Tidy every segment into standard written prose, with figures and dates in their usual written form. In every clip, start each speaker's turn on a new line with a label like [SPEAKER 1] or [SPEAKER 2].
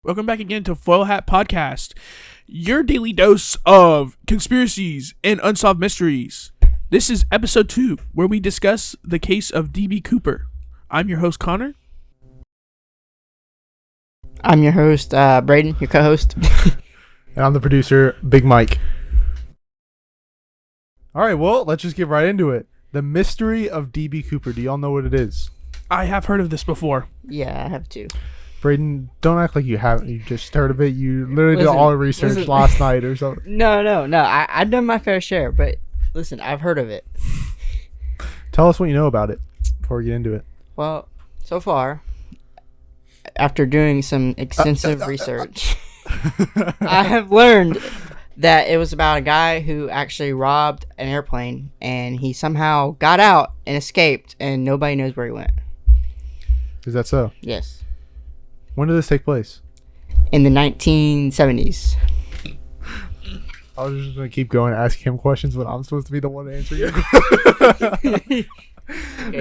[SPEAKER 1] Welcome back again to Foil Hat Podcast, your daily dose of conspiracies and unsolved mysteries. This is episode 2, where we discuss the case of D.B. Cooper. I'm your host, Connor.
[SPEAKER 2] I'm your host, Brayden, your co-host.
[SPEAKER 3] And I'm the producer, Big Mike. All right, well, let's just get right into it. The mystery of D.B. Cooper. Do y'all know what it is? I
[SPEAKER 1] have heard of this before.
[SPEAKER 2] Yeah, I have too.
[SPEAKER 3] Brayden, don't act like you haven't. You just heard of it. You literally did all the research last night or something.
[SPEAKER 2] No. I've done my fair share, but listen, I've heard of it.
[SPEAKER 3] Tell us what you know about it before we get into it.
[SPEAKER 2] Well, so far, after doing some extensive research, I have learned that it was about a guy who actually robbed an airplane, and he somehow got out and escaped, and nobody knows where he went.
[SPEAKER 3] Is that so?
[SPEAKER 2] Yes.
[SPEAKER 3] When did this take place?
[SPEAKER 2] In the 1970s.
[SPEAKER 3] I was just going to keep going and ask him questions, but I'm supposed to be the one answering it.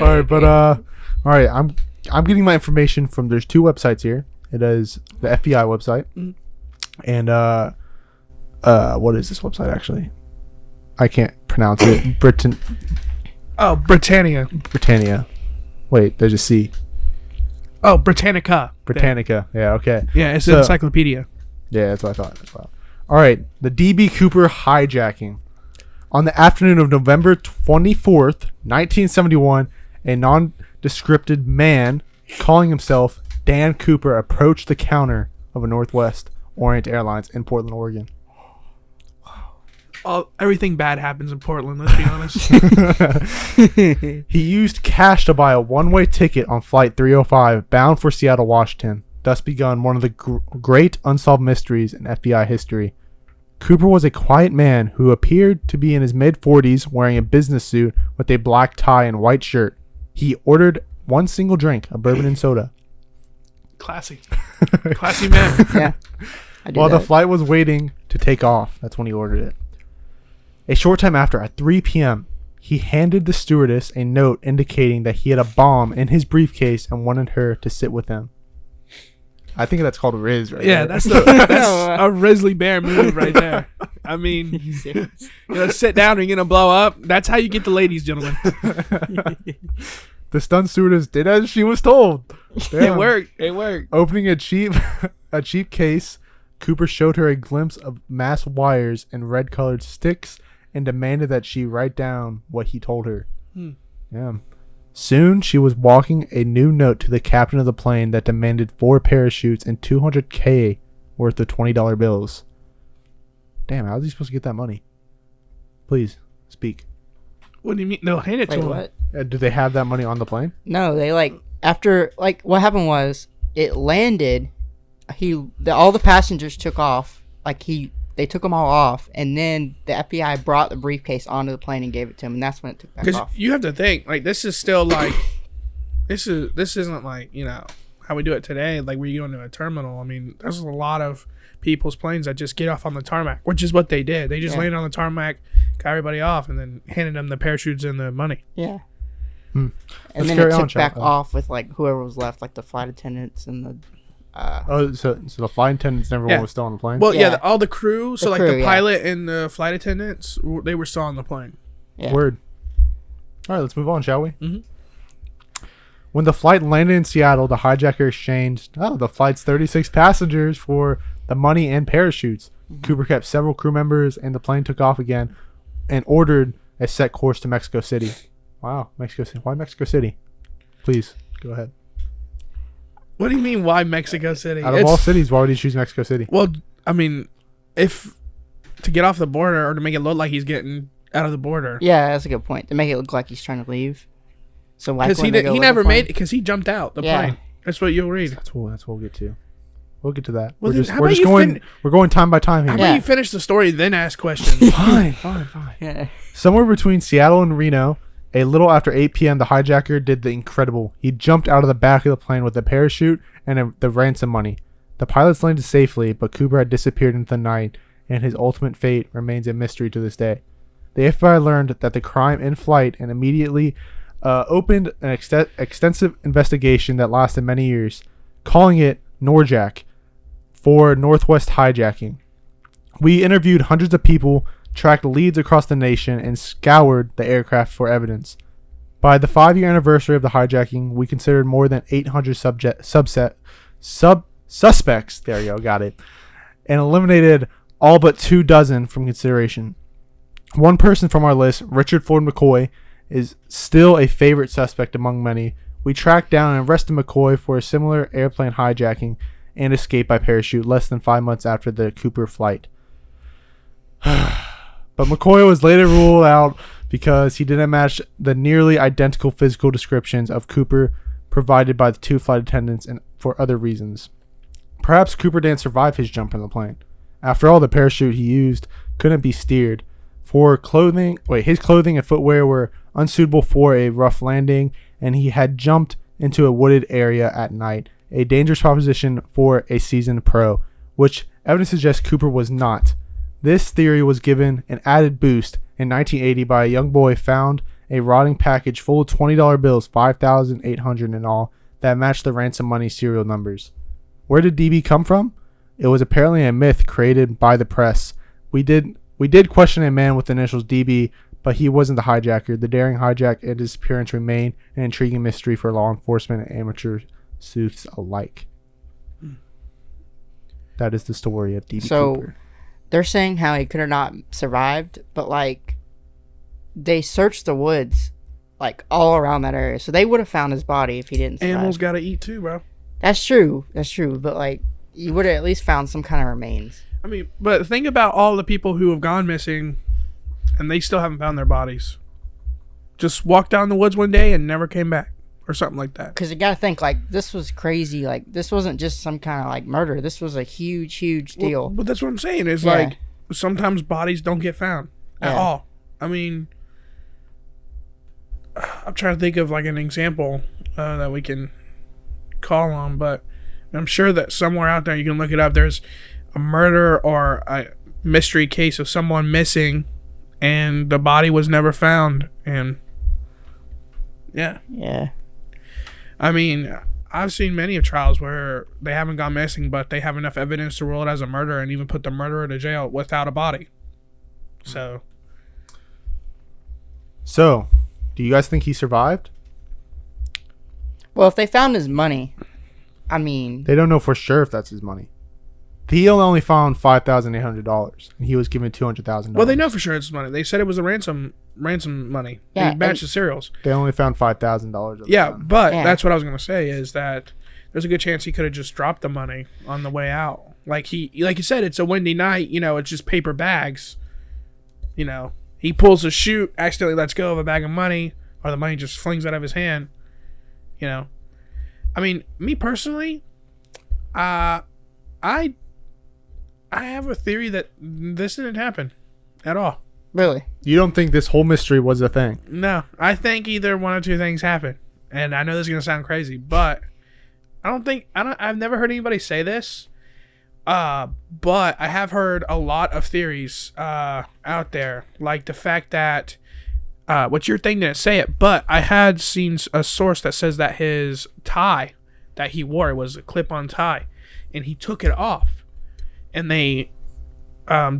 [SPEAKER 3] All right, but all right, I'm getting my information from, there's two websites here. It is the FBI website, and what is this website actually? I can't pronounce it.
[SPEAKER 1] Britannia.
[SPEAKER 3] Britannia. Wait, there's a C.
[SPEAKER 1] Oh, Britannica.
[SPEAKER 3] Britannica. Yeah, okay.
[SPEAKER 1] Yeah, it's an encyclopedia.
[SPEAKER 3] Yeah, that's what I thought. All right, the D.B. Cooper hijacking. On the afternoon of November 24th, 1971, a nondescripted man calling himself Dan Cooper approached the counter of a Northwest Orient Airlines in Portland, Oregon.
[SPEAKER 1] Everything bad happens in Portland, let's be honest.
[SPEAKER 3] He used cash to buy a one-way ticket on Flight 305 bound for Seattle, Washington. Thus begun one of the great unsolved mysteries in FBI history. Cooper was a quiet man who appeared to be in his mid-40s, wearing a business suit with a black tie and white shirt. He ordered one single drink, a bourbon and soda.
[SPEAKER 1] Classy man.
[SPEAKER 2] Yeah.
[SPEAKER 3] While the flight was waiting to take off, that's when he ordered it. A short time after, at 3 p.m., he handed the stewardess a note indicating that he had a bomb in his briefcase and wanted her to sit with him. I think that's called Riz, right?
[SPEAKER 1] Yeah, that's a Risley Bear move right there. I mean, you're gonna sit down and you're gonna blow up. That's how you get the ladies, gentlemen.
[SPEAKER 3] The stunned stewardess did as she was told.
[SPEAKER 1] It worked.
[SPEAKER 3] Opening a cheap case, Cooper showed her a glimpse of masked wires and red-colored sticks and demanded that she write down what he told her. Yeah. Soon, she was walking a new note to the captain of the plane that demanded 4 parachutes and $200K worth of $20 bills. Damn, how is he supposed to get that money? Please, speak.
[SPEAKER 1] What do you mean? They'll hand it to him.
[SPEAKER 2] What?
[SPEAKER 3] Do they have that money on the plane?
[SPEAKER 2] No, they what happened was it landed. All the passengers took off. They took them all off, and then the FBI brought the briefcase onto the plane and gave it to him, and that's when it took back off.
[SPEAKER 1] Because you have to think, this is still this isn't how we do it today, where you go into a terminal. I mean, there's a lot of people's planes that just get off on the tarmac, which is what they did. They just landed on the tarmac, got everybody off, and then handed them the parachutes and the money.
[SPEAKER 2] Yeah.
[SPEAKER 3] And
[SPEAKER 2] then it took back off with whoever was left, the flight attendants and the
[SPEAKER 3] so the flight attendants and everyone was still on the plane?
[SPEAKER 1] Well, all the crew, the pilot and the flight attendants, they were still on the plane.
[SPEAKER 2] Yeah.
[SPEAKER 3] Word. All right, let's move on, shall we?
[SPEAKER 1] Mm-hmm.
[SPEAKER 3] When the flight landed in Seattle, the hijacker exchanged the flight's 36 passengers for the money and parachutes. Mm-hmm. Cooper kept several crew members, and the plane took off again and ordered a set course to Mexico City. Wow, Mexico City. Why Mexico City? Please, go ahead.
[SPEAKER 1] What do you mean, why Mexico City?
[SPEAKER 3] Out of all cities, why would he choose Mexico City?
[SPEAKER 1] Well, I mean, if to get off the border or to make it look like he's getting out of the border.
[SPEAKER 2] Yeah, that's a good point. To make it look like he's trying to leave. So why?
[SPEAKER 1] Because he never made it because he jumped out the plane. That's what you'll read.
[SPEAKER 3] That's what we'll get to. We'll get to that.
[SPEAKER 1] Well,
[SPEAKER 3] we're going time by time here.
[SPEAKER 1] How about you finish the story, then ask questions?
[SPEAKER 3] Fine.
[SPEAKER 2] Yeah. Somewhere
[SPEAKER 3] Somewhere between Seattle and Reno, a little after 8 p.m., the hijacker did the incredible. He jumped out of the back of the plane with a parachute and the ransom money. The pilots landed safely, but Cooper had disappeared into the night, and his ultimate fate remains a mystery to this day. The FBI learned that the crime in flight and immediately opened an extensive investigation that lasted many years, calling it Norjack. for Northwest hijacking. We interviewed hundreds of people, tracked leads across the nation, and scoured the aircraft for evidence. By the 5-year anniversary of the hijacking, we considered more than 800 suspects. There you go, got it. And eliminated all but 2 dozen from consideration. One person from our list, Richard Ford McCoy, is still a favorite suspect among many. We tracked down and arrested McCoy for a similar airplane hijacking and escape by parachute less than 5 months after the Cooper flight. But McCoy was later ruled out because he didn't match the nearly identical physical descriptions of Cooper provided by the 2 flight attendants and for other reasons. Perhaps Cooper didn't survive his jump from the plane. After all, the parachute he used couldn't be steered. His clothing and footwear were unsuitable for a rough landing, and he had jumped into a wooded area at night, a dangerous proposition for a seasoned pro, which evidence suggests Cooper was not. This theory was given an added boost in 1980 by a young boy found a rotting package full of $20 bills, 5,800 in all, that matched the ransom money serial numbers. Where did DB come from? It was apparently a myth created by the press. We did question a man with the initials DB, but he wasn't the hijacker. The daring hijack and disappearance remain an intriguing mystery for law enforcement and amateur sleuths alike. That is the story of DB Cooper.
[SPEAKER 2] They're saying how he could have not survived, but like they searched the woods like all around that area, so they would have found his body if he didn't survive.
[SPEAKER 1] Animals gotta eat too, bro.
[SPEAKER 2] That's true, but like you would have at least found some kind of remains.
[SPEAKER 1] I mean, but think about all the people who have gone missing and they still haven't found their bodies. Just walked down the woods one day and never came back or something like that.
[SPEAKER 2] Because you gotta think, like, this was crazy. Like, this wasn't just some kind of like murder. This was a huge deal.
[SPEAKER 1] But that's what I'm saying is like sometimes bodies don't get found at all. I mean, I'm trying to think of like an example that we can call on, but I'm sure that somewhere out there you can look it up. There's a murder or a mystery case of someone missing and the body was never found. And yeah. I mean, I've seen many of trials where they haven't gone missing, but they have enough evidence to rule it as a murder and even put the murderer to jail without a body. So,
[SPEAKER 3] do you guys think he survived?
[SPEAKER 2] Well, if they found his money, I mean,
[SPEAKER 3] they don't know for sure if that's his money. He only found $5,800, and he was given $200,000.
[SPEAKER 1] Well, they know for sure it's money. They said it was a ransom money.
[SPEAKER 2] Yeah,
[SPEAKER 1] they matched the serials.
[SPEAKER 3] They only found $5,000.
[SPEAKER 1] Yeah, but that's what I was gonna say is that there's a good chance he could have just dropped the money on the way out. Like you said, it's a windy night. You know, it's just paper bags. You know, he pulls a chute, accidentally lets go of a bag of money, or the money just flings out of his hand. You know, I mean, me personally, I have a theory that this didn't happen at all.
[SPEAKER 2] Really?
[SPEAKER 3] You don't think this whole mystery was a thing?
[SPEAKER 1] No, I think either one or two things happened, and I know this is gonna sound crazy, but I've never heard anybody say this. But I have heard a lot of theories out there, like the fact that what's your thing didn't say it, but I had seen a source that says that his tie that he wore was a clip-on tie, and he took it off, and they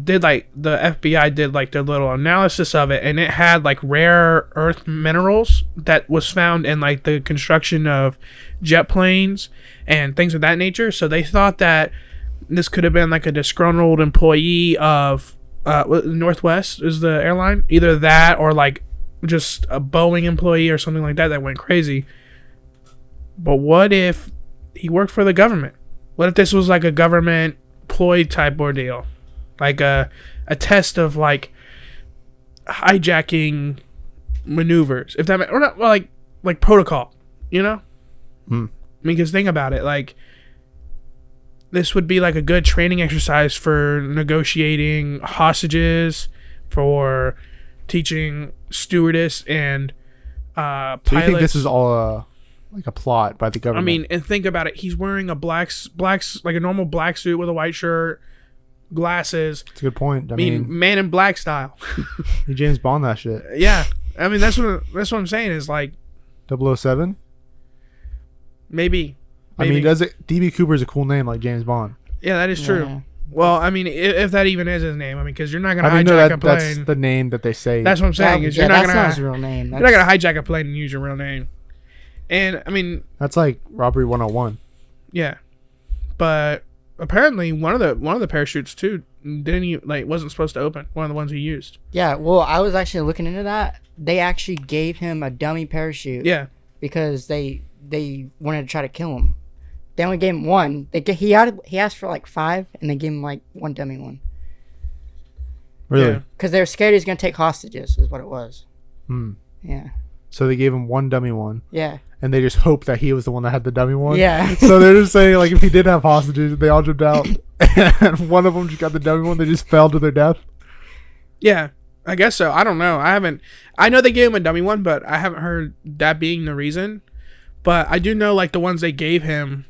[SPEAKER 1] did like the FBI did like their little analysis of it, and it had like rare earth minerals that was found in like the construction of jet planes and things of that nature. So they thought that this could have been like a disgruntled employee of Northwest is the airline, either that or like just a Boeing employee or something like that went crazy. But what if he worked for the government? What if this was like a government ploy type ordeal, like a test of like hijacking maneuvers, if that or not, well, like protocol, you know? I mean, because think about it, like this would be like a good training exercise for negotiating hostages, for teaching stewardess and pilots.
[SPEAKER 3] So you think this is all like a plot by the government?
[SPEAKER 1] I mean, and think about it. He's wearing a black like a normal black suit with a white shirt, glasses.
[SPEAKER 3] That's a good point.
[SPEAKER 1] I mean, Man in Black style.
[SPEAKER 3] He James Bond that shit.
[SPEAKER 1] Yeah, I mean that's what I'm saying is like
[SPEAKER 3] 007.
[SPEAKER 1] Maybe.
[SPEAKER 3] I mean, DB Cooper is a cool name like James Bond.
[SPEAKER 1] Yeah, that is true.
[SPEAKER 2] Yeah.
[SPEAKER 1] Well, I mean, if that even is his name, I mean, because you're not gonna
[SPEAKER 3] I mean, no,
[SPEAKER 1] hijack a
[SPEAKER 3] that's
[SPEAKER 1] plane.
[SPEAKER 3] the name that they say.
[SPEAKER 1] That's what I'm saying. Is
[SPEAKER 2] Yeah,
[SPEAKER 1] you're not
[SPEAKER 2] that's
[SPEAKER 1] gonna
[SPEAKER 2] not his real name.
[SPEAKER 1] you're not gonna hijack a plane and use your real name. And I mean,
[SPEAKER 3] That's like robbery 101.
[SPEAKER 1] yeah, but apparently one of the parachutes too wasn't supposed to open. One of the ones he used.
[SPEAKER 2] Yeah, well, I was actually looking into that. They actually gave him a dummy parachute.
[SPEAKER 1] Yeah,
[SPEAKER 2] Because they wanted to try to kill him. They only gave him one. He asked for like 5, and they gave him like one dummy one.
[SPEAKER 3] Really?
[SPEAKER 1] Yeah.
[SPEAKER 2] Because they were scared he was gonna take hostages. Is what it was.
[SPEAKER 3] Hmm.
[SPEAKER 2] Yeah.
[SPEAKER 3] So they gave him one dummy one,
[SPEAKER 2] Yeah.
[SPEAKER 3] and they just hoped that he was the one that had the dummy one.
[SPEAKER 2] Yeah.
[SPEAKER 3] So they're just saying, like, if he did have hostages, they all jumped out, and one of them just got the dummy one. They just fell to their death.
[SPEAKER 1] yeah. I guess so. I don't know. I know they gave him a dummy one, but I haven't heard that being the reason. But I do know, like, the ones they gave him,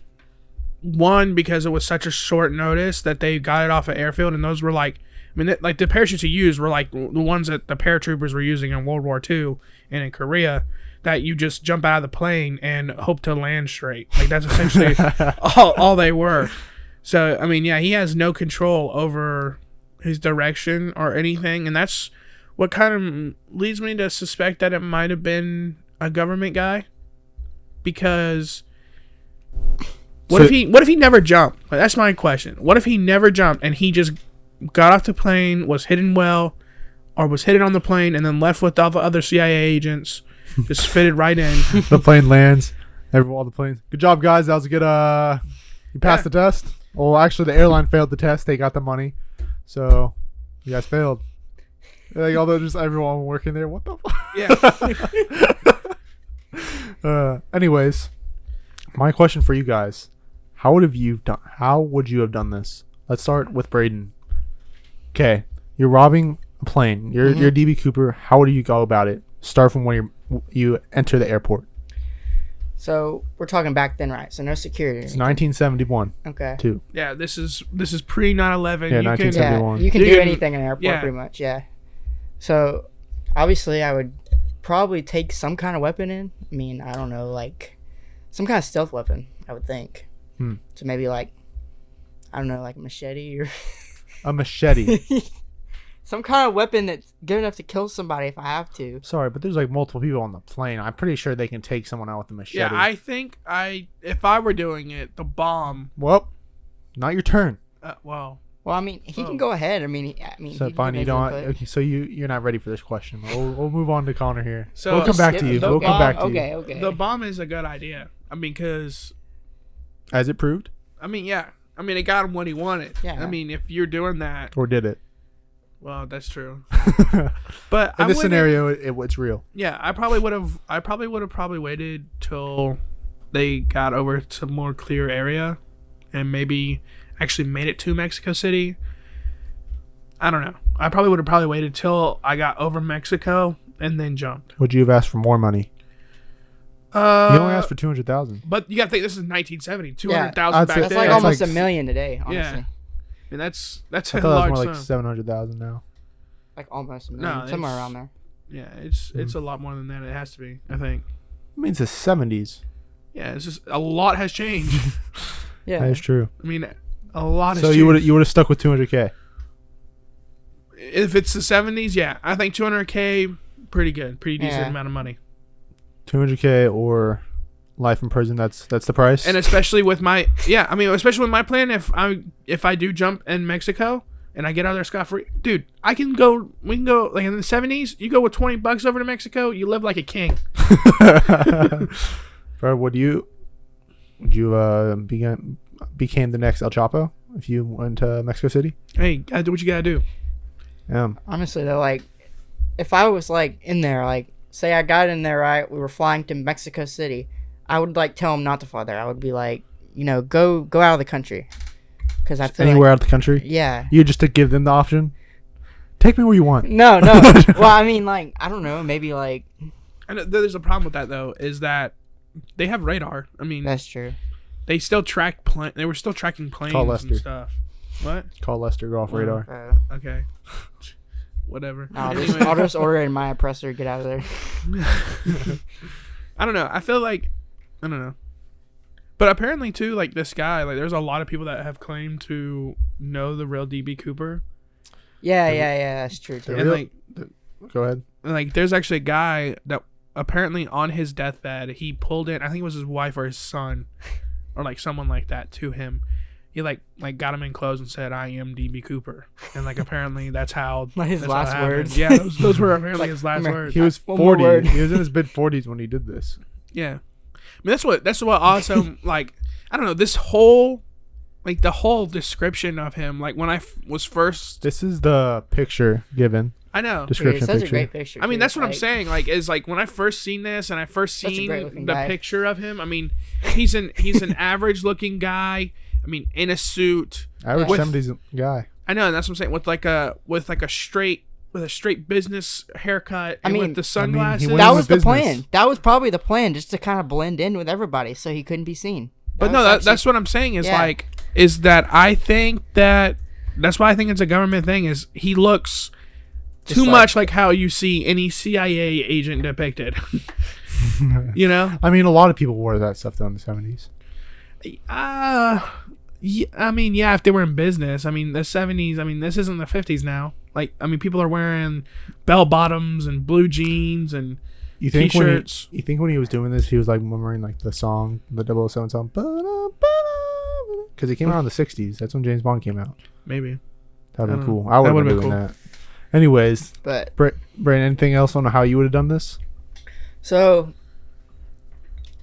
[SPEAKER 1] one, because it was such a short notice that they got it off an airfield, and those were like, I mean, like, the parachutes he used were like the ones that the paratroopers were using in World War II and in Korea, that you just jump out of the plane and hope to land straight. Like, that's essentially all they were. So, I mean, yeah, he has no control over his direction or anything, and that's what kind of leads me to suspect that it might have been a government guy. Because what if he never jumped? That's my question. What if he never jumped and he just got off the plane, was hidden well, or was hidden on the plane and then left with all the other CIA agents, just fitted right in?
[SPEAKER 3] The plane lands. All the planes. Good job, guys. That was a good. You passed the test. Well, actually, the airline failed the test. They got the money, so you guys failed. Like, although just everyone working there, what the fuck?
[SPEAKER 1] Yeah.
[SPEAKER 3] Anyways, my question for you guys: How would you have done this? Let's start with Brayden. Okay, you're robbing a plane. You're DB Cooper. How would you go about it? Start from when you enter the airport.
[SPEAKER 2] So we're talking back then, right? So no security.
[SPEAKER 3] It's 1971.
[SPEAKER 2] Okay.
[SPEAKER 3] Too.
[SPEAKER 1] Yeah, this is pre 9/11.
[SPEAKER 3] Yeah,
[SPEAKER 1] You
[SPEAKER 3] 1970.
[SPEAKER 2] Yeah,
[SPEAKER 3] 71.
[SPEAKER 2] you can
[SPEAKER 1] You
[SPEAKER 2] do
[SPEAKER 1] can-
[SPEAKER 2] anything in an airport,
[SPEAKER 1] yeah.
[SPEAKER 2] pretty much. Yeah. So obviously, I would probably take some kind of weapon in. I mean, I don't know, like some kind of stealth weapon. I would think. So maybe like, I don't know, like a machete or
[SPEAKER 3] A machete.
[SPEAKER 2] some kind of weapon that's good enough to kill somebody if I have to.
[SPEAKER 3] Sorry, but there's like multiple people on the plane. I'm pretty sure they can take someone out with a machete.
[SPEAKER 1] Yeah, I think if I were doing it, the bomb.
[SPEAKER 3] Well, not your turn.
[SPEAKER 1] Well,
[SPEAKER 2] Well, I mean, he can go ahead. I mean,
[SPEAKER 3] So
[SPEAKER 2] he
[SPEAKER 3] fine,
[SPEAKER 2] can
[SPEAKER 3] you
[SPEAKER 2] make
[SPEAKER 3] don't.
[SPEAKER 2] input.
[SPEAKER 3] Okay, so you're not ready for this question. We'll move on to Connor here.
[SPEAKER 1] So-
[SPEAKER 3] we'll come back to you.
[SPEAKER 2] The
[SPEAKER 3] We'll come
[SPEAKER 2] bomb-
[SPEAKER 3] back to
[SPEAKER 2] okay,
[SPEAKER 3] you.
[SPEAKER 2] okay.
[SPEAKER 1] the bomb is a good idea. I mean, because
[SPEAKER 3] As it proved,
[SPEAKER 1] yeah. I mean, it got him what he wanted.
[SPEAKER 2] Yeah.
[SPEAKER 1] I mean, if you're doing that,
[SPEAKER 3] or did it?
[SPEAKER 1] well, that's true.
[SPEAKER 3] In
[SPEAKER 1] But I
[SPEAKER 3] this
[SPEAKER 1] wouldn't-
[SPEAKER 3] scenario, it's real.
[SPEAKER 1] yeah, I probably would have waited till they got over to a more clear area, and maybe actually made it to Mexico City. I don't know. I probably would have waited till I got over Mexico and then jumped.
[SPEAKER 3] Would you have asked for more money? You only asked for 200,000.
[SPEAKER 1] But you got to think this is 1970,
[SPEAKER 2] Yeah,
[SPEAKER 1] 200,000
[SPEAKER 3] I'd
[SPEAKER 1] back
[SPEAKER 3] say-
[SPEAKER 1] then.
[SPEAKER 2] That's like
[SPEAKER 3] That's
[SPEAKER 2] almost
[SPEAKER 3] like-
[SPEAKER 2] $1 million today, honestly.
[SPEAKER 1] Yeah. And that's
[SPEAKER 3] I
[SPEAKER 1] a
[SPEAKER 3] thought it was
[SPEAKER 1] large
[SPEAKER 3] more like
[SPEAKER 1] sum.
[SPEAKER 3] 700,000 now.
[SPEAKER 2] Like almost $1
[SPEAKER 1] No,
[SPEAKER 2] million, somewhere
[SPEAKER 1] it's-
[SPEAKER 2] around there.
[SPEAKER 1] Yeah, it's a lot more than that. It has to be, I think.
[SPEAKER 3] I mean, it's the 70s.
[SPEAKER 1] Yeah, it's just a lot has changed.
[SPEAKER 2] Yeah.
[SPEAKER 3] That is true.
[SPEAKER 1] I mean, a lot has
[SPEAKER 3] So
[SPEAKER 1] changed.
[SPEAKER 3] you would have stuck with 200K.
[SPEAKER 1] If it's the 70s, yeah, I think 200K, pretty good, pretty decent
[SPEAKER 2] Yeah.
[SPEAKER 1] amount of money.
[SPEAKER 3] 200K or life in prison. That's the price.
[SPEAKER 1] And especially with my especially with my plan, if I do jump in Mexico and I get out of there scot free, dude, we can go like in the 70s. You go with $20 over to Mexico, you live like a king.
[SPEAKER 3] Bro, would you became the next El Chapo if you went to Mexico City?
[SPEAKER 1] Hey, gotta do what you gotta do.
[SPEAKER 2] Honestly, though, like, if I was, like, in there, like, say I got in there, right, we were flying to Mexico City, I would, like, tell him not to fly there. I would be like, go out of the country. Because I feel
[SPEAKER 3] Anywhere
[SPEAKER 2] like,
[SPEAKER 3] out of the country?
[SPEAKER 2] yeah.
[SPEAKER 3] You just to give them the option? Take me where you want.
[SPEAKER 2] No. Well, I mean, like, I don't know, maybe, like,
[SPEAKER 1] And there's a problem with that though, is that they have radar. I mean,
[SPEAKER 2] that's true.
[SPEAKER 1] they still they were still tracking planes
[SPEAKER 3] Lester.
[SPEAKER 1] and stuff. What?
[SPEAKER 3] Call Lester, go off radar.
[SPEAKER 1] Okay. Whatever.
[SPEAKER 2] I'll
[SPEAKER 1] Anyway.
[SPEAKER 2] just order it in my oppressor, get out of there.
[SPEAKER 1] I don't know. I feel like I don't know. But apparently too, like this guy, like there's a lot of people that have claimed to know the real DB Cooper.
[SPEAKER 2] Yeah, that's true too.
[SPEAKER 1] And like,
[SPEAKER 3] Go ahead.
[SPEAKER 1] like there's actually a guy that apparently on his deathbed he pulled in. I think it was his wife or his son, or like someone like that to him. He like got him in clothes and said, "I am DB Cooper," and like apparently that's how
[SPEAKER 2] His
[SPEAKER 1] that's
[SPEAKER 2] last
[SPEAKER 1] how it happened.
[SPEAKER 2] words.
[SPEAKER 1] Yeah, those were apparently his last words.
[SPEAKER 3] He was
[SPEAKER 2] One more
[SPEAKER 3] 40.
[SPEAKER 2] word.
[SPEAKER 3] He was in his mid 40s when he did this.
[SPEAKER 1] Yeah, I mean that's what also like I don't know this whole like the whole description of him like when I was first
[SPEAKER 3] This is the picture given.
[SPEAKER 1] I know
[SPEAKER 3] Description
[SPEAKER 2] It's such a
[SPEAKER 3] picture.
[SPEAKER 2] great picture.
[SPEAKER 1] I mean
[SPEAKER 2] too.
[SPEAKER 1] that's what I'm
[SPEAKER 2] Like,
[SPEAKER 1] saying like is like when I first seen this and I first
[SPEAKER 2] Such a
[SPEAKER 1] seen
[SPEAKER 2] great-looking
[SPEAKER 1] the
[SPEAKER 2] guy.
[SPEAKER 1] picture of him. I mean he's an average looking guy. I mean in a suit.
[SPEAKER 3] Average
[SPEAKER 1] With-
[SPEAKER 3] 70s guy.
[SPEAKER 1] I know, and that's what I'm saying. With a straight business haircut.
[SPEAKER 2] I
[SPEAKER 1] And
[SPEAKER 2] mean-
[SPEAKER 1] with the sunglasses.
[SPEAKER 3] went
[SPEAKER 2] That
[SPEAKER 3] into
[SPEAKER 2] was the
[SPEAKER 3] business.
[SPEAKER 2] plan. That was probably the plan, just to kind of blend in with everybody, so he couldn't be seen.
[SPEAKER 1] but no, that's what I'm saying. Is
[SPEAKER 2] Yeah.
[SPEAKER 1] like is that I think that's why I think it's a government thing. Is he looks
[SPEAKER 2] Just
[SPEAKER 1] too
[SPEAKER 2] like-
[SPEAKER 1] much like how you see any CIA agent depicted. You know.
[SPEAKER 3] I mean, a lot of people wore that stuff though in the 70s.
[SPEAKER 1] Yeah, I mean, yeah, if they were in business. I mean, the 70s, I mean, this isn't the 50s now. Like, I mean, people are wearing bell bottoms and blue jeans and
[SPEAKER 3] You think
[SPEAKER 1] T-shirts.
[SPEAKER 3] you think when he was doing this, he was like remembering like the song, the 007 song, because it came out in the 60s. That's when James Bond came out.
[SPEAKER 1] maybe.
[SPEAKER 3] That'd
[SPEAKER 1] I
[SPEAKER 3] been
[SPEAKER 1] don't
[SPEAKER 3] cool.
[SPEAKER 1] know.
[SPEAKER 3] I would
[SPEAKER 1] That
[SPEAKER 3] have been
[SPEAKER 1] would've
[SPEAKER 3] doing
[SPEAKER 1] been
[SPEAKER 3] that. Anyways,
[SPEAKER 2] But
[SPEAKER 3] Brayden, anything else on how you would have done this?
[SPEAKER 2] so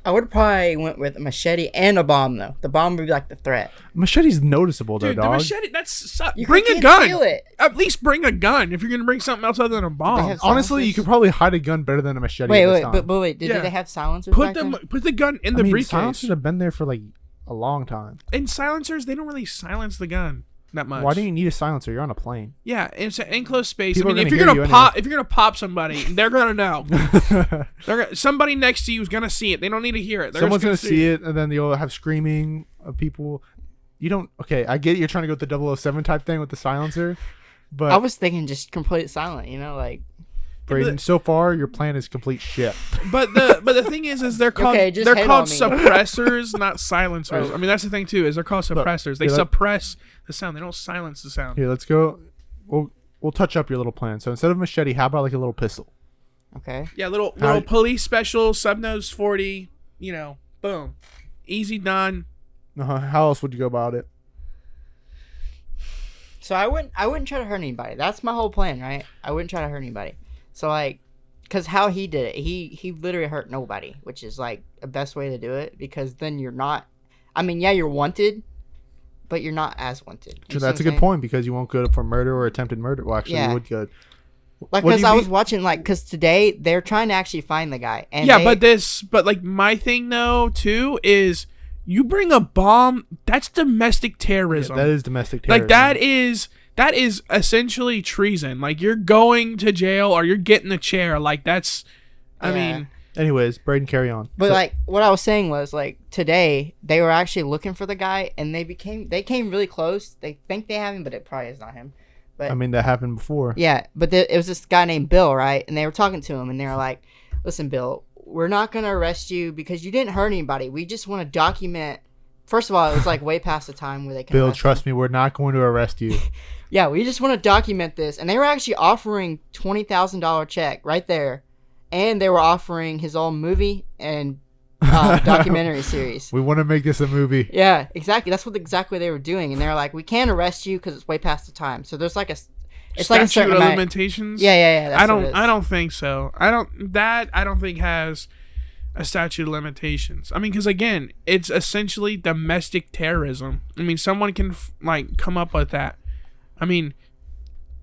[SPEAKER 2] I would probably went with a machete and a bomb though. The bomb would be like the threat.
[SPEAKER 3] Machete's noticeable though,
[SPEAKER 1] Dude, the
[SPEAKER 3] dog.
[SPEAKER 1] machete, that's
[SPEAKER 2] You
[SPEAKER 1] bring a
[SPEAKER 2] can't
[SPEAKER 1] gun.
[SPEAKER 2] feel it.
[SPEAKER 1] At least bring a gun if you're going to bring something else other than a bomb.
[SPEAKER 2] have
[SPEAKER 3] Honestly, you
[SPEAKER 2] silencers?
[SPEAKER 3] could probably hide a gun better than a machete.
[SPEAKER 2] Wait,
[SPEAKER 3] at this
[SPEAKER 2] wait,
[SPEAKER 3] time.
[SPEAKER 2] but wait, did
[SPEAKER 1] Yeah.
[SPEAKER 2] they have silencers?
[SPEAKER 1] Put
[SPEAKER 2] back then?
[SPEAKER 1] the gun in the
[SPEAKER 3] I mean,
[SPEAKER 1] briefcase.
[SPEAKER 3] silencers have been there for like a long time.
[SPEAKER 1] In silencers, they don't really silence the gun that much.
[SPEAKER 3] Why do you need a silencer? You're on a plane.
[SPEAKER 1] Yeah, it's an enclosed space.
[SPEAKER 3] People
[SPEAKER 1] I mean,
[SPEAKER 3] are
[SPEAKER 1] if
[SPEAKER 3] gonna
[SPEAKER 1] you're
[SPEAKER 3] hear
[SPEAKER 1] gonna
[SPEAKER 3] you
[SPEAKER 1] pop, if you're gonna pop somebody, they're gonna know. Somebody next to you is gonna see it. They don't need to hear it. They're
[SPEAKER 3] Someone's
[SPEAKER 1] just
[SPEAKER 3] gonna see it, and then you'll have screaming of people. You don't. Okay, I get you're trying to go with the 007 type thing with the silencer, but
[SPEAKER 2] I was thinking just complete silent. You know, like
[SPEAKER 3] Brayden, so far your plan is complete shit.
[SPEAKER 1] But the thing is they're called
[SPEAKER 2] Okay, just
[SPEAKER 1] they're
[SPEAKER 2] hate
[SPEAKER 1] called
[SPEAKER 2] on me.
[SPEAKER 1] suppressors, not silencers.
[SPEAKER 2] Right.
[SPEAKER 1] I mean that's the thing too is they're called suppressors. They
[SPEAKER 3] yeah, that-
[SPEAKER 1] suppress the sound. They don't silence the sound.
[SPEAKER 3] Here, let's go. We'll touch up your little plan. So instead of machete, how about like a little pistol?
[SPEAKER 2] okay.
[SPEAKER 1] Yeah, little
[SPEAKER 3] How-
[SPEAKER 1] police special, subnose 40. You know, boom, easy done.
[SPEAKER 3] How else would you go about it?
[SPEAKER 2] So I wouldn't try to hurt anybody. That's my whole plan, right? I wouldn't try to hurt anybody. So like, cause how he did it, he literally hurt nobody, which is like the best way to do it because then you're not. I mean, yeah, you're wanted, but you're not as wanted.
[SPEAKER 3] So
[SPEAKER 2] You see
[SPEAKER 3] that's a
[SPEAKER 2] what I'm
[SPEAKER 3] good point because you won't go for murder or attempted murder. Well, actually,
[SPEAKER 2] Yeah.
[SPEAKER 3] you would go.
[SPEAKER 2] Like,
[SPEAKER 3] What do
[SPEAKER 2] cause
[SPEAKER 3] you
[SPEAKER 2] I
[SPEAKER 3] be-
[SPEAKER 2] was watching, like, cause today they're trying to actually find the guy. And
[SPEAKER 1] Yeah,
[SPEAKER 2] they-
[SPEAKER 1] but like my thing though too is you bring a bomb. That's domestic
[SPEAKER 3] Yeah,
[SPEAKER 1] terrorism.
[SPEAKER 3] that is domestic terrorism.
[SPEAKER 1] Like that is essentially treason. Like you're going to jail or you're getting a chair. Like that's, I
[SPEAKER 2] Yeah.
[SPEAKER 1] mean,
[SPEAKER 3] Anyways, Brayden, carry on.
[SPEAKER 2] But
[SPEAKER 3] So-
[SPEAKER 2] like what I was saying was like today they were actually looking for the guy and they came really close. They think they have him, but it probably is not him. But
[SPEAKER 3] I mean, that happened before.
[SPEAKER 2] yeah, but it was this guy named Bill, right? And they were talking to him and they were like, "Listen, Bill, we're not gonna arrest you because you didn't hurt anybody. We just want to document." First of all, it was like way past the time where they can.
[SPEAKER 3] Bill,
[SPEAKER 2] arrest
[SPEAKER 3] trust me, we're not going to arrest you.
[SPEAKER 2] Yeah, we just want to document this. And they were actually offering $20,000 check right there. And they were offering his own movie and documentary series.
[SPEAKER 3] We want to make this a movie.
[SPEAKER 2] Yeah, exactly. That's what exactly they were doing. And they're like, we can't arrest you because it's way past the time. So there's like it's like a
[SPEAKER 1] statute
[SPEAKER 2] certain
[SPEAKER 1] of
[SPEAKER 2] amount.
[SPEAKER 1] limitations.
[SPEAKER 2] Yeah. That's what it is.
[SPEAKER 1] I don't think so. I don't think has a statute of limitations. I mean, because again, it's essentially domestic terrorism. I mean, someone can like come up with that. I mean,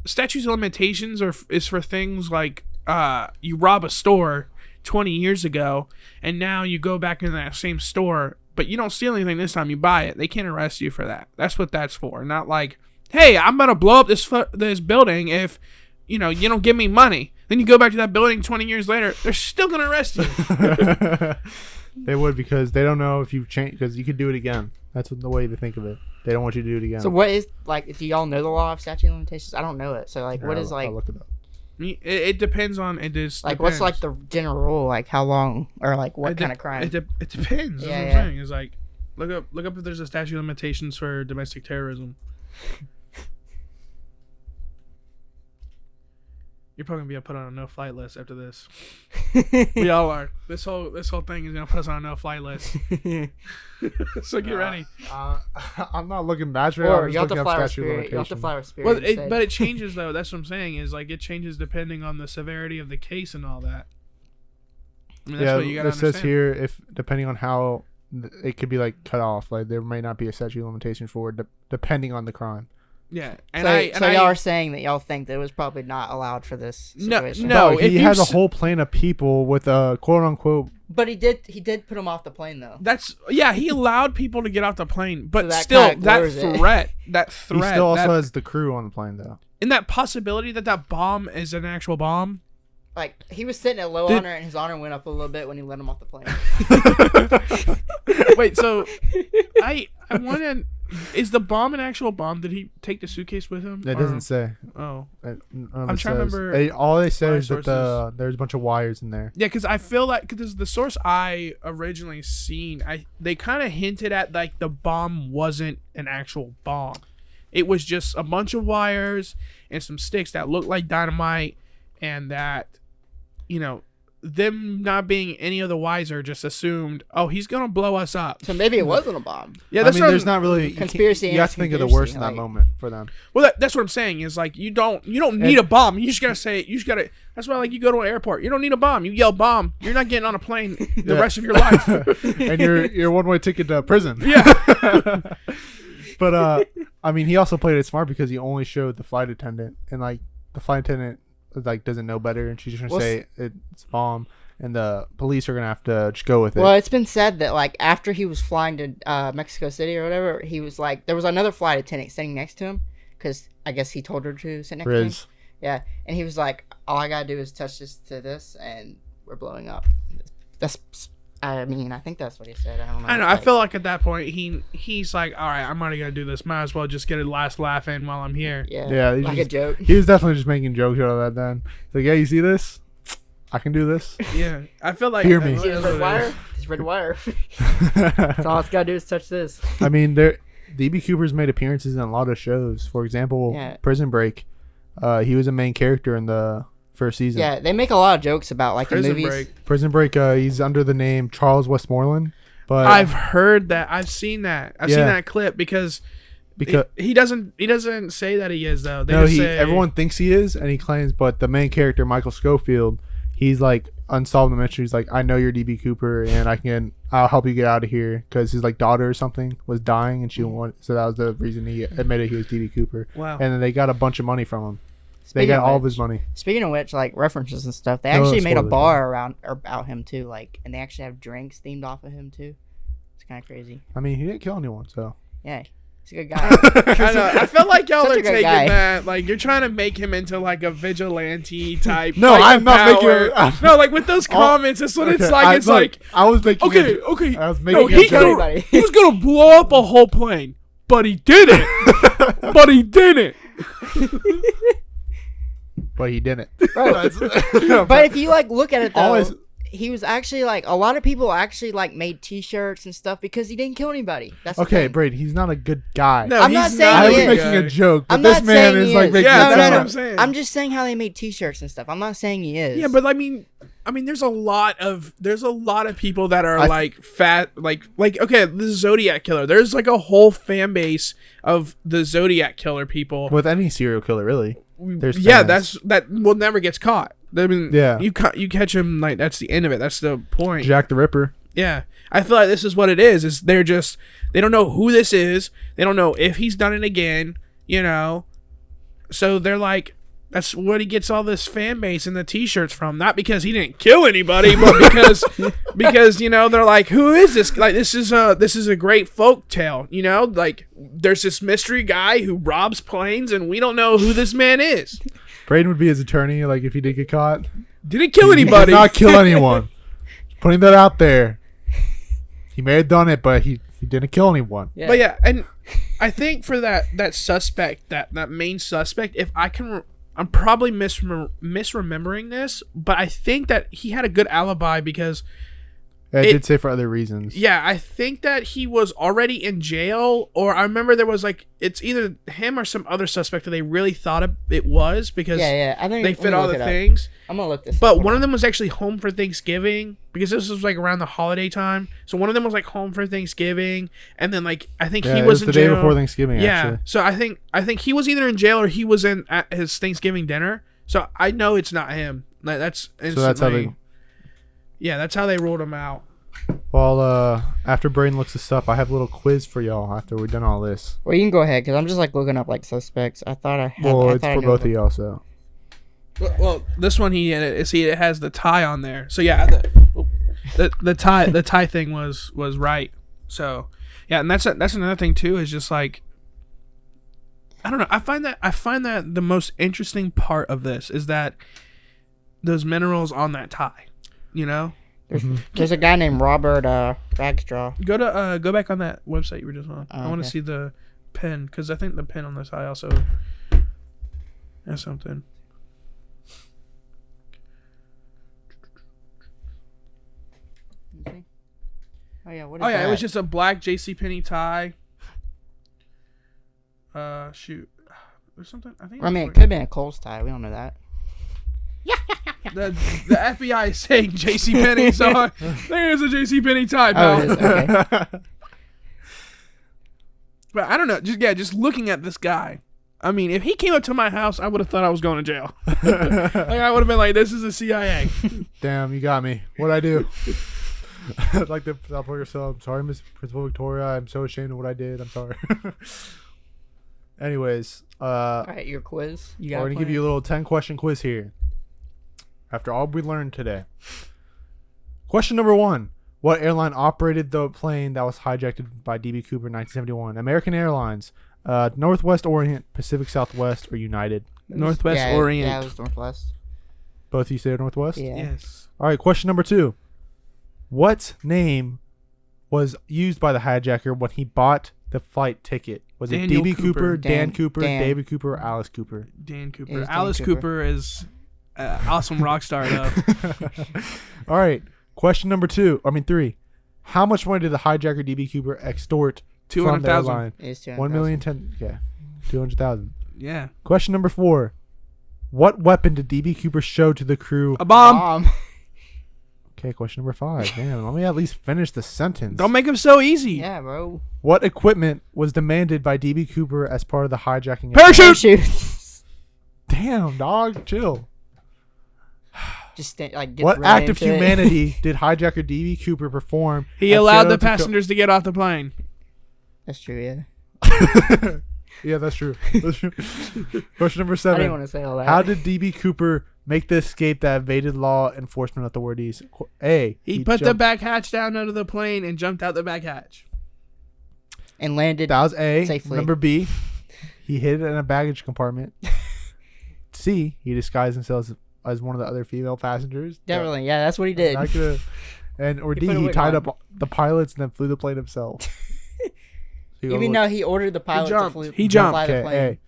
[SPEAKER 1] statutes of limitations is for things like you rob a store 20 years ago and now you go back in that same store but you don't steal anything this time, you buy it. They can't arrest you for that. That's what that's for. Not like, hey, I'm gonna blow up this building if you don't give me money. Then you go back to that building 20 years later, they're still gonna arrest you.
[SPEAKER 3] They would because they don't know if you change because you could do it again. That's the way to think of it. They don't want you to do it again.
[SPEAKER 2] So what is like? Do y'all know the law of statute of limitations? I don't know it. So like,
[SPEAKER 3] Here,
[SPEAKER 2] what is like?
[SPEAKER 3] I'll look it up.
[SPEAKER 1] It depends on it. Is
[SPEAKER 2] Like, what's like
[SPEAKER 1] depends.
[SPEAKER 2] the general rule? Like, how long or like what
[SPEAKER 1] It
[SPEAKER 2] kind
[SPEAKER 1] de-
[SPEAKER 2] of crime?
[SPEAKER 1] It depends. That's
[SPEAKER 2] Yeah,
[SPEAKER 1] what I'm
[SPEAKER 2] yeah.
[SPEAKER 1] saying. It's like Look up if there's a statute of limitations for domestic terrorism. You're probably gonna be put on a no-flight list after this. We all are. This whole thing is gonna put us on a no-flight list. So get ready.
[SPEAKER 3] I'm not looking bad right now.
[SPEAKER 2] Or
[SPEAKER 3] I'm
[SPEAKER 2] you
[SPEAKER 3] just
[SPEAKER 2] have to
[SPEAKER 3] looking up
[SPEAKER 2] fly with
[SPEAKER 3] statute of
[SPEAKER 2] spirit. You have to
[SPEAKER 3] limitations.
[SPEAKER 2] fly with spirit.
[SPEAKER 1] Well, but it changes though. That's what I'm saying. Is like it changes depending on the severity of the case and all that. I mean, that's what you gotta
[SPEAKER 3] it
[SPEAKER 1] understand.
[SPEAKER 3] says here if depending on how it could be like cut off, like there might not be a statute of limitations for it, depending on the crime.
[SPEAKER 1] Yeah,
[SPEAKER 2] So y'all are saying that y'all think that it was probably not allowed for this situation.
[SPEAKER 1] No,
[SPEAKER 3] he has a whole plane of people with a quote unquote.
[SPEAKER 2] But he did put him off the plane though.
[SPEAKER 1] He allowed people to get off the plane, but
[SPEAKER 2] So
[SPEAKER 1] still
[SPEAKER 2] kinda
[SPEAKER 1] that
[SPEAKER 2] blurs it.
[SPEAKER 1] threat,
[SPEAKER 3] He still also has the crew on the plane though.
[SPEAKER 1] and that possibility that bomb is an actual bomb.
[SPEAKER 2] Like he was sitting at low honor, and his honor went up a little bit when he let him off the plane.
[SPEAKER 1] Wait, so I want to. Is the bomb an actual bomb? Did he take the suitcase with him?
[SPEAKER 3] It doesn't say.
[SPEAKER 1] Oh,
[SPEAKER 3] I'm
[SPEAKER 1] trying to remember
[SPEAKER 3] all they say
[SPEAKER 1] my
[SPEAKER 3] is that there's a bunch of wires in there.
[SPEAKER 1] yeah, because I feel like because the source I originally seen, they kind of hinted at like the bomb wasn't an actual bomb. It was just a bunch of wires and some sticks that looked like dynamite, and that, you know, them not being any of the wiser just assumed, oh, he's gonna blow us up.
[SPEAKER 2] So maybe it wasn't a bomb.
[SPEAKER 1] Yeah,
[SPEAKER 3] I
[SPEAKER 1] that's
[SPEAKER 3] mean, there's not really
[SPEAKER 2] Conspiracy.
[SPEAKER 3] You have to think of the worst in that moment for them.
[SPEAKER 1] Well, that's what I'm saying is like you don't need a bomb. You just gotta say you just gotta. That's why like you go to an airport. You don't need a bomb. You yell bomb. You're not getting on a plane the rest of your life.
[SPEAKER 3] And your one-way ticket to prison.
[SPEAKER 1] Yeah.
[SPEAKER 3] But I mean, he also played it smart because he only showed the flight attendant, and like the flight attendant like doesn't know better, and she's just gonna say it's a bomb, and the police are gonna have to just go with it.
[SPEAKER 2] Well, it's been said that like after he was flying to Mexico City or whatever, he was like there was another flight attendant sitting next to him because I guess he told her to sit next to him. Yeah, and he was like, all I gotta do is touch this to this, and we're blowing up. I mean, I think that's what he said. I don't know.
[SPEAKER 1] I know. I feel like at that point he's like, all right, I'm already gonna do this. Might as well just get a last laugh in while I'm here.
[SPEAKER 2] Yeah, like a joke.
[SPEAKER 3] He was definitely just making jokes out of that. Then he's like, yeah, you see this? I can do this.
[SPEAKER 1] Yeah, I feel like
[SPEAKER 3] Hear me.
[SPEAKER 2] See this red wire? This red wire. That's all it's gotta do is touch this.
[SPEAKER 3] I mean, DB Cooper's made appearances in a lot of shows. For example, Prison Break. He was a main character in the first season.
[SPEAKER 2] Yeah, they make a lot of jokes about like in movies.
[SPEAKER 3] Prison Break. He's under the name Charles Westmoreland. But
[SPEAKER 1] I've heard that. I've seen that. I've seen that clip because he doesn't say that he is though.
[SPEAKER 3] Everyone thinks he is, and he claims. But the main character, Michael Schofield, he's like unsolved the mystery. He's like, I know you're DB Cooper, and I'll help you get out of here because his like daughter or something was dying, and so that was the reason he admitted he was DB Cooper.
[SPEAKER 1] Wow.
[SPEAKER 3] And then they got a bunch of money from him. They got all of his money.
[SPEAKER 2] Speaking of which, like references and stuff, they actually made a bar about him too, like, and they actually have drinks themed off of him too. It's kind of crazy.
[SPEAKER 3] I mean, he didn't kill anyone, so
[SPEAKER 2] yeah, he's a good guy.
[SPEAKER 1] I know. I feel like y'all
[SPEAKER 2] Such
[SPEAKER 1] are
[SPEAKER 2] a great
[SPEAKER 1] taking
[SPEAKER 2] guy.
[SPEAKER 1] that, like you're trying to make him into like a vigilante type.
[SPEAKER 3] No,
[SPEAKER 1] like,
[SPEAKER 3] I'm not
[SPEAKER 1] power.
[SPEAKER 3] making.
[SPEAKER 1] No, like with those comments, that's what it's like. It's like
[SPEAKER 3] I was making.
[SPEAKER 1] okay.
[SPEAKER 3] I was
[SPEAKER 1] No,
[SPEAKER 3] making.
[SPEAKER 1] he was gonna blow up a whole plane, but he didn't. But he didn't.
[SPEAKER 3] But he didn't.
[SPEAKER 2] Bro, but if you like look at it though,
[SPEAKER 3] Always-
[SPEAKER 2] he was actually like a lot of people actually like made T-shirts and stuff because he didn't kill anybody. That's the
[SPEAKER 3] Okay,
[SPEAKER 2] thing.
[SPEAKER 3] Brayden, he's not a good guy.
[SPEAKER 1] No,
[SPEAKER 2] I'm not
[SPEAKER 1] he's
[SPEAKER 2] saying
[SPEAKER 3] I
[SPEAKER 2] he
[SPEAKER 3] was
[SPEAKER 2] is.
[SPEAKER 3] making a joke, but
[SPEAKER 2] I'm
[SPEAKER 3] this
[SPEAKER 2] not
[SPEAKER 3] man
[SPEAKER 2] saying
[SPEAKER 3] is
[SPEAKER 2] he
[SPEAKER 3] like
[SPEAKER 2] is.
[SPEAKER 3] making.
[SPEAKER 1] Yeah,
[SPEAKER 3] it
[SPEAKER 1] that's
[SPEAKER 3] sound-
[SPEAKER 1] what I'm saying.
[SPEAKER 2] I'm just saying how they made T-shirts and stuff. I'm not saying he is.
[SPEAKER 1] Yeah, but I mean, there's a lot of people that are like fat, like okay, the Zodiac killer. There's like a whole fan base of the Zodiac killer people.
[SPEAKER 3] With any serial killer, really. There's fans.
[SPEAKER 1] that will never gets caught. I mean,
[SPEAKER 3] Yeah.
[SPEAKER 1] you catch him like that's the end of it. That's the point.
[SPEAKER 3] Jack the Ripper.
[SPEAKER 1] Yeah, I feel like this is what it is. Is they don't know who this is. They don't know if he's done it again. You know, so they're like, that's what he gets all this fan base and the T-shirts from. Not because he didn't kill anybody, but because you know they're like, who is this? Like this is a great folk tale. You know, like there's this mystery guy who robs planes, and we don't know who this man is.
[SPEAKER 3] Brayden would be his attorney, like if he did get caught.
[SPEAKER 1] Didn't kill
[SPEAKER 3] He
[SPEAKER 1] anybody.
[SPEAKER 3] did not kill anyone. Putting that out there. He may have done it, but he didn't kill anyone.
[SPEAKER 2] Yeah.
[SPEAKER 1] But yeah, and I think for that suspect, that main suspect, if I can, I'm probably misremembering this, but I think that he had a good alibi because
[SPEAKER 3] It did say for other reasons.
[SPEAKER 1] Yeah, I think that he was already in jail, or I remember there was like it's either him or some other suspect that they really thought it was because
[SPEAKER 2] I think
[SPEAKER 1] they fit all the things.
[SPEAKER 2] I'm gonna look this up.
[SPEAKER 1] But one of them was actually home for Thanksgiving because this was like around the holiday time. So one of them was like home for Thanksgiving, and then like I think he was in
[SPEAKER 3] the
[SPEAKER 1] jail
[SPEAKER 3] day before Thanksgiving.
[SPEAKER 1] Yeah,
[SPEAKER 3] Actually.
[SPEAKER 1] so I think he was either in jail or he was in at his Thanksgiving dinner. So I know it's not him. Like that's instantly,
[SPEAKER 3] So that's how they.
[SPEAKER 1] Yeah, that's how they ruled him out.
[SPEAKER 3] Well, after Brayden looks this up, I have a little quiz for y'all after we're done all this.
[SPEAKER 2] Well, you can go ahead because I'm just like looking up like suspects. I thought I had.
[SPEAKER 3] Well,
[SPEAKER 2] I
[SPEAKER 3] it's
[SPEAKER 2] thought I
[SPEAKER 3] for
[SPEAKER 2] knew
[SPEAKER 3] both
[SPEAKER 2] them.
[SPEAKER 3] of y'all, so.
[SPEAKER 1] Well, this one it has the tie on there. So yeah, the tie thing was right. So yeah, and that's another thing too. Is just like I don't know. I find that the most interesting part of this is that those minerals on that tie. You know.
[SPEAKER 2] There's a guy named Robert Ragshaw.
[SPEAKER 1] Go back on that website you were just on. I want to
[SPEAKER 2] okay.
[SPEAKER 1] see the pin because I think the pin on the tie also has something.
[SPEAKER 2] Oh yeah, what is
[SPEAKER 1] Oh yeah,
[SPEAKER 2] that?
[SPEAKER 1] it was just a black JCPenney tie. Shoot, there's something. I think.
[SPEAKER 2] I mean, it could have been a Cole's tie. We don't know that.
[SPEAKER 1] The FBI is saying JCPenney, so there's a JCPenney tie, pal.
[SPEAKER 2] Oh, it is? Okay.
[SPEAKER 1] But I don't know. Just looking at this guy. I mean, if he came up to my house, I would have thought I was going to jail. Like I would have been like, "This is the CIA."
[SPEAKER 3] Damn, you got me. What'd I do? I'd like to stop for yourself. I'm sorry, Miss Principal Victoria. I'm so ashamed of what I did. I'm sorry. Anyways,
[SPEAKER 2] All right, your quiz. You got.
[SPEAKER 3] we're gonna give you a little 10-question quiz here. After all we learned today. Question number 1. What airline operated the plane that was hijacked by D.B. Cooper in 1971? American Airlines, Northwest Orient, Pacific Southwest, or United?
[SPEAKER 1] Northwest Orient.
[SPEAKER 2] Yeah, it was Northwest.
[SPEAKER 3] Both of you say Northwest?
[SPEAKER 2] Yeah.
[SPEAKER 1] Yes.
[SPEAKER 3] All right, question number 2. What name was used by the hijacker when he bought the flight ticket? Was it
[SPEAKER 1] Daniel
[SPEAKER 3] D.B. Cooper,
[SPEAKER 1] Cooper.
[SPEAKER 3] Dan Cooper,
[SPEAKER 2] Dan.
[SPEAKER 3] David Cooper, or Alice Cooper?
[SPEAKER 1] Dan Cooper.
[SPEAKER 2] It is Dan
[SPEAKER 1] Alice
[SPEAKER 2] Cooper.
[SPEAKER 1] Cooper is awesome rock star though.
[SPEAKER 3] All right, question number 3. How much money did the hijacker D.B. Cooper extort from the
[SPEAKER 1] 200,000.
[SPEAKER 3] airline?
[SPEAKER 2] It is
[SPEAKER 3] 1,010,000. Yeah, 200,000.
[SPEAKER 1] Yeah.
[SPEAKER 3] Question number 4. What weapon did D.B. Cooper show to the crew?
[SPEAKER 1] A bomb.
[SPEAKER 3] Okay, question number 5. Damn, let me at least finish the sentence.
[SPEAKER 1] Don't make him so easy.
[SPEAKER 2] Yeah, bro.
[SPEAKER 3] What equipment was demanded by D.B. Cooper as part of the hijacking?
[SPEAKER 1] Parachute!
[SPEAKER 2] Parachutes.
[SPEAKER 3] Damn, dog, chill.
[SPEAKER 2] Just get
[SPEAKER 3] What
[SPEAKER 2] right
[SPEAKER 3] act of
[SPEAKER 2] into it.
[SPEAKER 3] humanity did hijacker D.B. Cooper perform?
[SPEAKER 1] He
[SPEAKER 3] at
[SPEAKER 1] allowed
[SPEAKER 3] Kyoto
[SPEAKER 1] the
[SPEAKER 3] to
[SPEAKER 1] passengers to get off the plane.
[SPEAKER 2] That's true. Yeah.
[SPEAKER 3] Yeah, that's true. That's true. Question number
[SPEAKER 2] I
[SPEAKER 3] 7.
[SPEAKER 2] didn't want to say all that.
[SPEAKER 3] How did D.B. Cooper make the escape that evaded law enforcement authorities? A.
[SPEAKER 1] He put the
[SPEAKER 3] jumped-
[SPEAKER 1] back hatch down under the plane and jumped out the back hatch.
[SPEAKER 2] and landed.
[SPEAKER 3] That was A.
[SPEAKER 2] Safely.
[SPEAKER 3] Number B. He hid it in a baggage compartment. C. He disguised himself as one of the other female passengers.
[SPEAKER 2] Definitely. Yeah, that's what he did.
[SPEAKER 3] Not gonna- or
[SPEAKER 2] He
[SPEAKER 3] D.
[SPEAKER 2] put a
[SPEAKER 3] He
[SPEAKER 2] wig
[SPEAKER 3] tied
[SPEAKER 2] on.
[SPEAKER 3] up the pilots and then flew the plane himself.
[SPEAKER 2] Even though he ordered the pilot to
[SPEAKER 1] jumped.
[SPEAKER 2] fly
[SPEAKER 1] He jumped.
[SPEAKER 2] fly the
[SPEAKER 3] Okay,
[SPEAKER 2] plane.
[SPEAKER 3] A.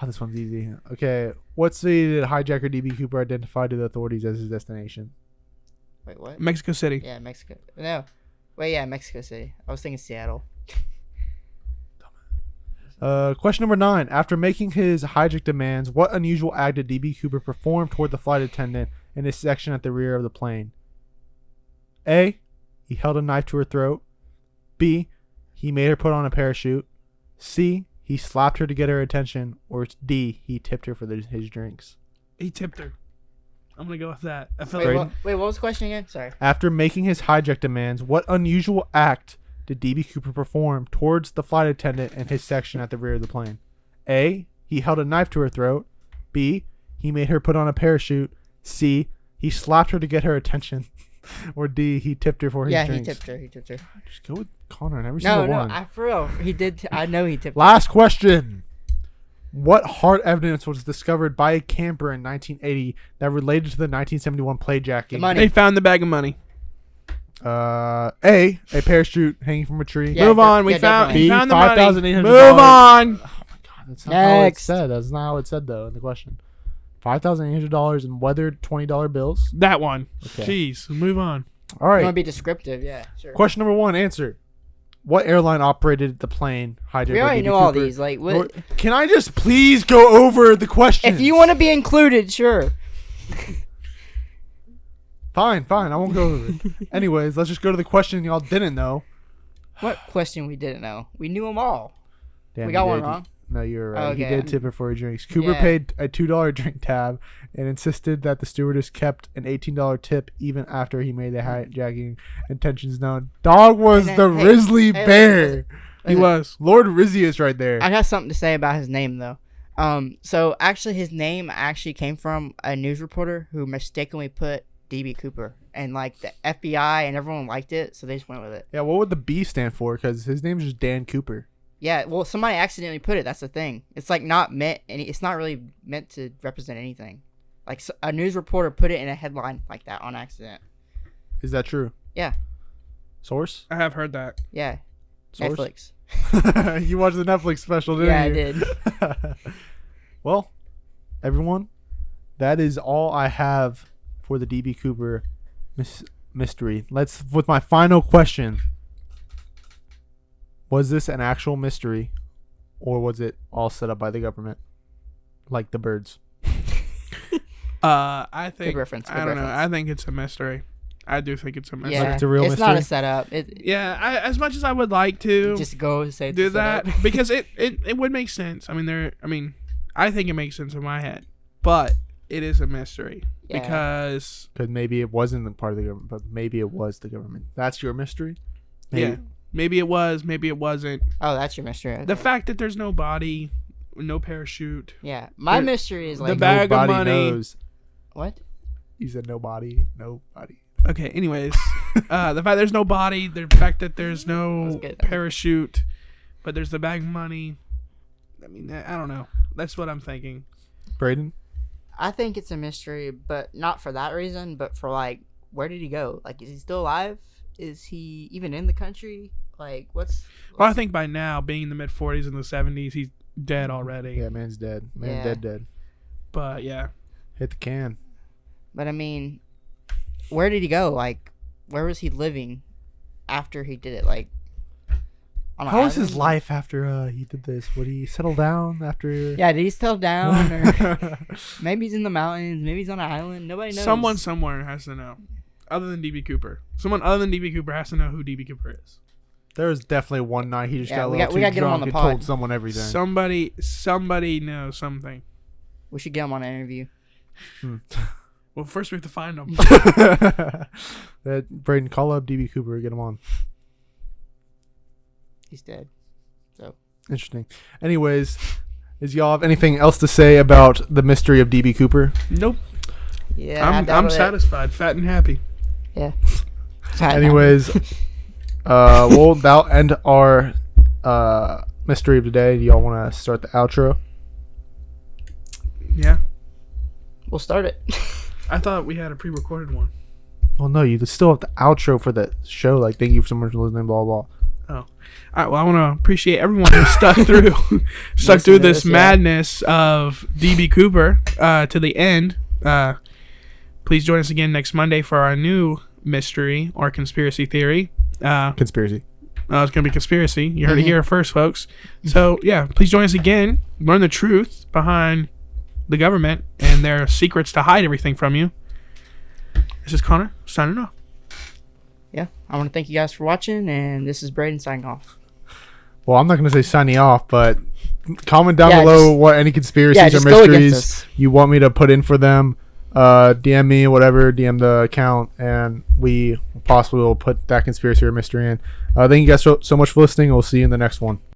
[SPEAKER 3] Oh, this one's easy. Okay, what city did hijacker D.B. Cooper identify to the authorities as his destination?
[SPEAKER 2] Wait, what?
[SPEAKER 1] Mexico City.
[SPEAKER 2] Yeah, Mexico. No. Wait, yeah, Mexico City. I was thinking Seattle.
[SPEAKER 3] Question number 9. After making his hijack demands, what unusual act did D.B. Cooper perform toward the flight attendant in his section at the rear of the plane? A. He held a knife to her throat. B. He made her put on a parachute. C. He slapped her to get her attention. Or D. He tipped her for his drinks.
[SPEAKER 1] He tipped her. I'm gonna go with that. I feel
[SPEAKER 2] Wait,
[SPEAKER 1] like
[SPEAKER 2] what was the question again? Sorry.
[SPEAKER 3] After making his hijack demands, what unusual act did D.B. Cooper perform towards the flight attendant in his section at the rear of the plane? A. He held a knife to her throat. B. He made her put on a parachute. C. He slapped her to get her attention. Or D. He tipped her for his
[SPEAKER 2] Yeah,
[SPEAKER 3] drinks.
[SPEAKER 2] he tipped her. He tipped her.
[SPEAKER 3] Just go with Connor on every
[SPEAKER 2] No,
[SPEAKER 3] single one.
[SPEAKER 2] for real. He did. I know he tipped her.
[SPEAKER 3] Last question. What hard evidence was discovered by a camper in 1980 that related to the 1971 plane jacking?
[SPEAKER 2] The money.
[SPEAKER 1] they found the bag of money.
[SPEAKER 3] A parachute hanging from a tree.
[SPEAKER 2] Yeah,
[SPEAKER 1] Move on. We
[SPEAKER 2] yeah,
[SPEAKER 1] found.
[SPEAKER 2] definitely.
[SPEAKER 1] He found the money.
[SPEAKER 3] $5,800.
[SPEAKER 1] Move on.
[SPEAKER 3] God, that's not how it
[SPEAKER 2] Next.
[SPEAKER 3] said. That's not how it said though in the question. $5,800 in weathered $20 bills.
[SPEAKER 1] That one.
[SPEAKER 3] Okay.
[SPEAKER 1] Jeez. Move on.
[SPEAKER 3] All
[SPEAKER 2] You
[SPEAKER 3] right.
[SPEAKER 2] want to be descriptive? Yeah, sure.
[SPEAKER 3] Question number 1, answer. What airline operated the plane hijacked
[SPEAKER 2] We
[SPEAKER 3] by
[SPEAKER 2] already
[SPEAKER 3] DB
[SPEAKER 2] know all
[SPEAKER 3] Cooper?
[SPEAKER 2] these. Like, what?
[SPEAKER 3] Can I just please go over the questions?
[SPEAKER 2] If you want to be included, sure.
[SPEAKER 3] Fine. I won't go over it. Anyways, let's just go to the question y'all didn't know.
[SPEAKER 2] What question we didn't know? We knew them all.
[SPEAKER 3] Damn,
[SPEAKER 2] We
[SPEAKER 3] you
[SPEAKER 2] got one
[SPEAKER 3] did.
[SPEAKER 2] wrong.
[SPEAKER 3] No, you were right.
[SPEAKER 2] Okay.
[SPEAKER 3] He did tip it for his drinks. Cooper
[SPEAKER 2] Yeah.
[SPEAKER 3] paid a $2 drink tab and insisted that the stewardess kept an $18 tip even after he made the hijacking intentions known. Dog was
[SPEAKER 2] And
[SPEAKER 3] the
[SPEAKER 2] then- hey,
[SPEAKER 3] Risley
[SPEAKER 2] hey,
[SPEAKER 3] Bear.
[SPEAKER 1] He was.
[SPEAKER 3] Lord Rizius right there.
[SPEAKER 2] I got something to say about his name though. So actually, his name actually came from a news reporter who mistakenly put DB Cooper, and like the FBI and everyone liked it, so they just went with it.
[SPEAKER 3] Yeah, what would the B stand for? Because his name's just Dan Cooper.
[SPEAKER 2] Yeah, well, somebody accidentally put it. That's the thing. It's like not meant, and it's not really meant to represent anything. Like a news reporter put it in a headline like that on accident.
[SPEAKER 3] Is that true?
[SPEAKER 2] Yeah.
[SPEAKER 3] Source?
[SPEAKER 1] I have heard that.
[SPEAKER 2] Yeah.
[SPEAKER 3] Source?
[SPEAKER 2] Netflix.
[SPEAKER 3] You watched the Netflix special, didn't
[SPEAKER 2] Yeah, I
[SPEAKER 3] you?
[SPEAKER 2] did.
[SPEAKER 3] Well, everyone, that is all I have for the DB Cooper mystery. Let's with my final question. Was this an actual mystery, or was it all set up by the government, like the birds?
[SPEAKER 1] I think.
[SPEAKER 2] Good reference.
[SPEAKER 1] I don't know. I think it's a mystery. I do think it's a mystery.
[SPEAKER 2] Yeah,
[SPEAKER 3] it's a real
[SPEAKER 2] it's not a
[SPEAKER 3] mystery?
[SPEAKER 2] setup.
[SPEAKER 1] Yeah, as much as I would like to
[SPEAKER 2] Just go say it's
[SPEAKER 1] do
[SPEAKER 2] a setup.
[SPEAKER 1] that because it would make sense. I mean, I think it makes sense in my head, but it is a mystery
[SPEAKER 2] Yeah.
[SPEAKER 1] because
[SPEAKER 3] Because maybe it wasn't a part of the government, but maybe it was the government. That's your mystery? Maybe.
[SPEAKER 1] yeah, maybe it was, maybe it wasn't.
[SPEAKER 2] Oh, that's your mystery.
[SPEAKER 1] The
[SPEAKER 2] Okay.
[SPEAKER 1] fact that there's no body, no parachute.
[SPEAKER 2] Yeah, my
[SPEAKER 1] There-
[SPEAKER 2] mystery is
[SPEAKER 1] the
[SPEAKER 2] like
[SPEAKER 1] bag of
[SPEAKER 3] Nobody
[SPEAKER 1] money.
[SPEAKER 3] knows.
[SPEAKER 2] what?
[SPEAKER 3] You said nobody.
[SPEAKER 1] Okay, anyways, the fact there's no body, the fact that there's no
[SPEAKER 2] That was good.
[SPEAKER 1] parachute, but there's the bag of money. I mean, I don't know. That's what I'm thinking.
[SPEAKER 3] Brayden?
[SPEAKER 2] I think it's a mystery, but not for that reason, but for like, where did he go? Like, is he still alive? Is he even in the country? Like, what's
[SPEAKER 1] Well, I think by now, being in the mid 40s and the 70s, he's dead already.
[SPEAKER 3] Yeah, man's dead. Man
[SPEAKER 2] Yeah.
[SPEAKER 3] dead.
[SPEAKER 1] But yeah,
[SPEAKER 3] Hit the can.
[SPEAKER 2] But I mean, where did he go? Like, where was he living after he did it? Like, on an
[SPEAKER 3] How was his
[SPEAKER 2] island?
[SPEAKER 3] life after he did this? Would he settle down after?
[SPEAKER 2] Yeah, did he settle down? Or maybe he's in the mountains. Maybe he's on an island. Nobody knows.
[SPEAKER 1] someone somewhere has to know, other than DB Cooper. Someone other than DB Cooper has to know who DB Cooper is.
[SPEAKER 3] There was definitely one night he just
[SPEAKER 2] Yeah,
[SPEAKER 3] got a
[SPEAKER 2] we
[SPEAKER 3] little
[SPEAKER 2] gotta
[SPEAKER 3] too
[SPEAKER 2] get him on
[SPEAKER 3] drunk
[SPEAKER 2] the
[SPEAKER 3] and told
[SPEAKER 2] pod.
[SPEAKER 3] someone everything.
[SPEAKER 1] Somebody knows something.
[SPEAKER 2] We should get him on an interview.
[SPEAKER 1] Well, first we have to find him.
[SPEAKER 3] That Brayden, call up DB Cooper, get him on.
[SPEAKER 2] He's dead.
[SPEAKER 3] Interesting. Anyways, does y'all have anything else to say about the mystery of DB Cooper?
[SPEAKER 1] Nope.
[SPEAKER 2] Yeah, I doubt
[SPEAKER 1] I'm
[SPEAKER 2] it.
[SPEAKER 1] satisfied, fat and happy.
[SPEAKER 2] Yeah.
[SPEAKER 3] Anyways, we'll that'll end our mystery of today. Do y'all want to start the outro?
[SPEAKER 1] Yeah.
[SPEAKER 2] We'll start it.
[SPEAKER 1] I thought we had a pre-recorded one.
[SPEAKER 3] Well, no, you still have the outro for the show. Like, thank you so much for listening. Blah blah.
[SPEAKER 1] All right. Well, I want to appreciate everyone who stuck through,
[SPEAKER 2] Listen to
[SPEAKER 1] this
[SPEAKER 2] this, yeah.
[SPEAKER 1] madness of DB Cooper to the end. Please join us again next Monday for our new mystery or conspiracy theory.
[SPEAKER 3] Conspiracy.
[SPEAKER 1] It's gonna be conspiracy. You heard it here first, folks. So yeah, please join us again. Learn the truth behind the government and their secrets to hide everything from you. This is Connor signing off.
[SPEAKER 2] Yeah. I want to thank you guys for watching, and this is Brayden signing off.
[SPEAKER 3] Well, I'm not gonna say signing off, but comment down
[SPEAKER 2] Yeah,
[SPEAKER 3] below
[SPEAKER 2] just-
[SPEAKER 3] what any conspiracies
[SPEAKER 2] yeah,
[SPEAKER 3] or
[SPEAKER 2] just go against
[SPEAKER 3] mysteries
[SPEAKER 2] us.
[SPEAKER 3] you want me to put in for them. DM me, whatever. DM the account, and we possibly will put that conspiracy or mystery in. Thank you guys so much for listening. We'll see you in the next one.